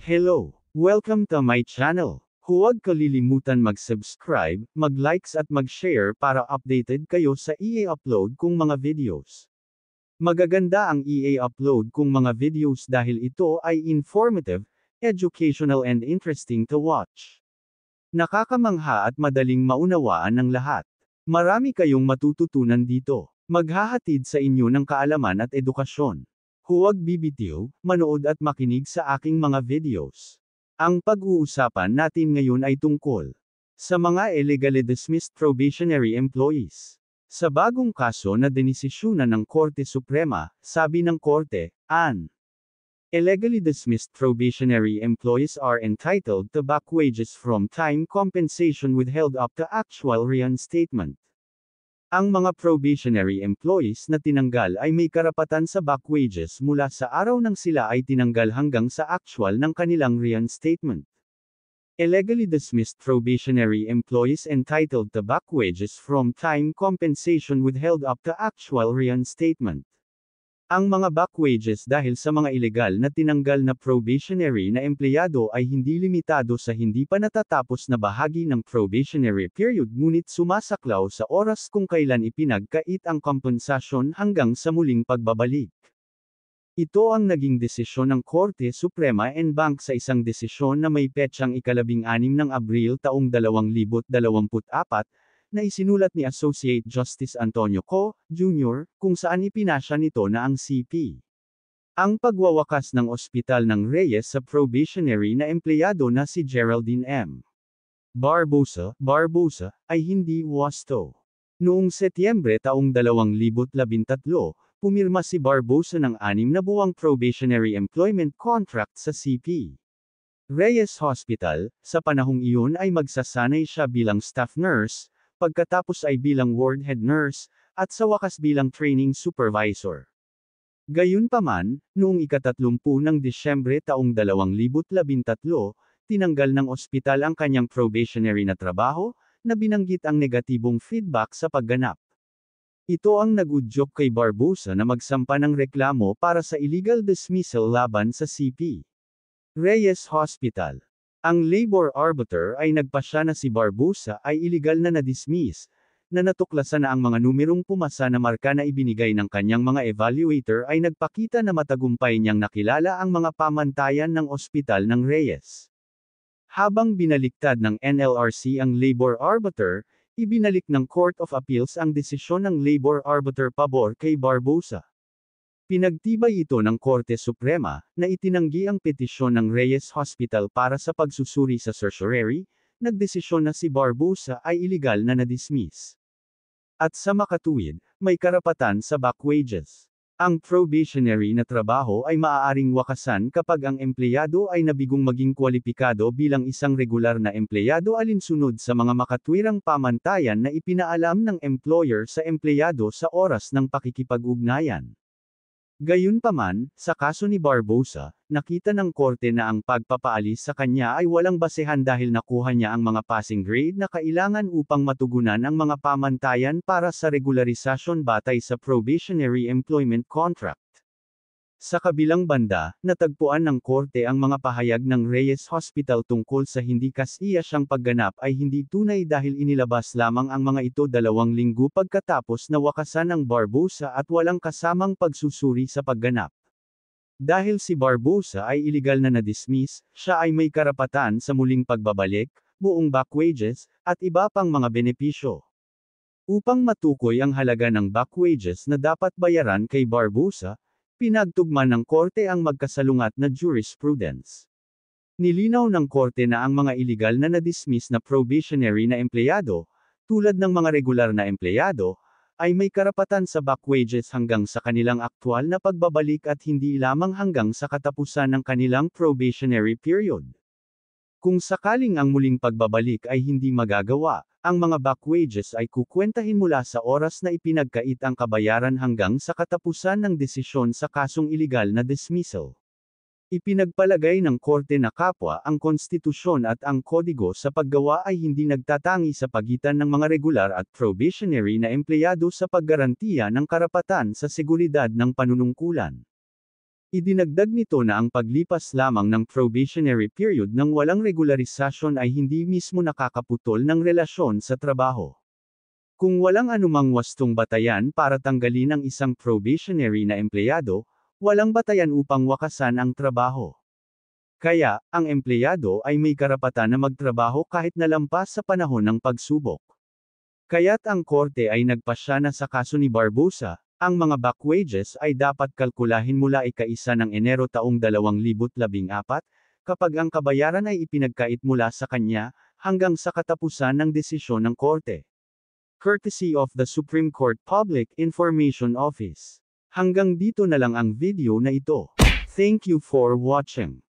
Hello! Welcome to my channel. Huwag kalilimutan mag-subscribe, mag-likes at mag-share para updated kayo sa i-upload kong mga videos. Magaganda ang i-upload kong mga videos dahil ito ay informative, educational and interesting to watch. Nakakamangha at madaling maunawaan ng lahat. Marami kayong matututunan dito. Maghahatid sa inyo ng kaalaman at edukasyon. Huwag bibitiw, manood at makinig sa aking mga videos. Ang pag-uusapan natin ngayon ay tungkol sa mga illegally dismissed probationary employees. Sa bagong kaso na dinisyunan ng Korte Suprema, sabi ng Korte, illegally dismissed probationary employees are entitled to back wages from time compensation withheld up to actual reinstatement. Ang mga probationary employees na tinanggal ay may karapatan sa back wages mula sa araw nang sila ay tinanggal hanggang sa actual ng kanilang reinstatement. Illegally dismissed probationary employees entitled to back wages from time compensation withheld up to actual reinstatement. Ang mga back wages dahil sa mga ilegal na tinanggal na probationary na empleyado ay hindi limitado sa hindi pa natatapos na bahagi ng probationary period ngunit sumasaklaw sa oras kung kailan ipinagkait ang kompensasyon hanggang sa muling pagbabalik. Ito ang naging desisyon ng Korte Suprema en bank sa isang desisyon na may petsang 16 ng Abril taong 2024, na isinulat ni Associate Justice Antonio Co. Jr., kung saan ipinasya nito na ang CP. Ang pagwawakas ng ospital ng Reyes sa probationary na empleyado na si Geraldine M. Barbosa, ay hindi wasto. Noong Setyembre taong 2013, pumirma si Barbosa ng 6 na buwang probationary employment contract sa CP. Reyes Hospital, sa panahong iyon ay magsasanay siya bilang staff nurse, pagkatapos ay bilang ward head nurse, at sa wakas bilang training supervisor. Gayunpaman, noong ika-30 ng Disyembre taong 2013, tinanggal ng ospital ang kanyang probationary na trabaho, na binanggit ang negatibong feedback sa pagganap. Ito ang nag-udyok kay Barbosa na magsampa ng reklamo para sa illegal dismissal laban sa CP. Reyes Hospital. Ang labor arbiter ay nagpasya na si Barbosa ay iligal na na-dismiss, na natuklasan na ang mga numerong pumasa na marka na ibinigay ng kanyang mga evaluator ay nagpakita na matagumpay niyang nakilala ang mga pamantayan ng ospital ng Reyes. Habang binaliktad ng NLRC ang labor arbiter, ibinalik ng Court of Appeals ang desisyon ng labor arbiter pabor kay Barbosa. Pinagtibay ito ng Korte Suprema, na itinanggi ang petisyon ng Reyes Hospital para sa pagsusuri sa certiorari, nagdesisyon na si Barbosa ay iligal na na-dismiss. At sa makatuwid, may karapatan sa back wages. Ang probationary na trabaho ay maaaring wakasan kapag ang empleyado ay nabigong maging kwalipikado bilang isang regular na empleyado alinsunod sa mga makatwirang pamantayan na ipinaalam ng employer sa empleyado sa oras ng pakikipag-ugnayan. Gayunpaman, sa kaso ni Barbosa, nakita ng korte na ang pagpapaalis sa kanya ay walang basehan dahil nakuha niya ang mga passing grade na kailangan upang matugunan ang mga pamantayan para sa regularisasyon batay sa probationary employment contract. Sa kabilang banda, natagpuan ng korte ang mga pahayag ng Reyes Hospital tungkol sa hindi kasiyasang pagganap ay hindi tunay dahil inilabas lamang ang mga ito 2 linggo pagkatapos na wakasan ang Barbosa at walang kasamang pagsusuri sa pagganap. Dahil si Barbosa ay iligal na na-dismiss, siya ay may karapatan sa muling pagbabalik, buong back wages, at iba pang mga benepisyo. Upang matukoy ang halaga ng back wages na dapat bayaran kay Barbosa, pinagtugma ng korte ang magkasalungat na jurisprudence. Nilinaw ng korte na ang mga iligal na na-dismiss na probationary na empleyado, tulad ng mga regular na empleyado, ay may karapatan sa back wages hanggang sa kanilang aktwal na pagbabalik at hindi lamang hanggang sa katapusan ng kanilang probationary period. Kung sakaling ang muling pagbabalik ay hindi magagawa, ang mga back wages ay kukwentahin mula sa oras na ipinagkait ang kabayaran hanggang sa katapusan ng desisyon sa kasong iligal na dismissal. Ipinagpalagay ng korte na kapwa ang konstitusyon at ang kodigo sa paggawa ay hindi nagtatangi sa pagitan ng mga regular at probationary na empleyado sa paggarantiya ng karapatan sa seguridad ng panunungkulan. Idinagdag nito na ang paglipas lamang ng probationary period ng walang regularisasyon ay hindi mismo nakakaputol ng relasyon sa trabaho. Kung walang anumang wastong batayan para tanggalin ang isang probationary na empleyado, walang batayan upang wakasan ang trabaho. Kaya, ang empleyado ay may karapatan na magtrabaho kahit nalampas sa panahon ng pagsubok. Kaya't ang korte ay nagpasya na sa kaso ni Barbosa, ang mga back wages ay dapat kalkulahin mula ika-1 ng Enero taong 2014, kapag ang kabayaran ay ipinagkait mula sa kanya, hanggang sa katapusan ng desisyon ng korte. Courtesy of the Supreme Court Public Information Office. Hanggang dito na lang ang video na ito. Thank you for watching.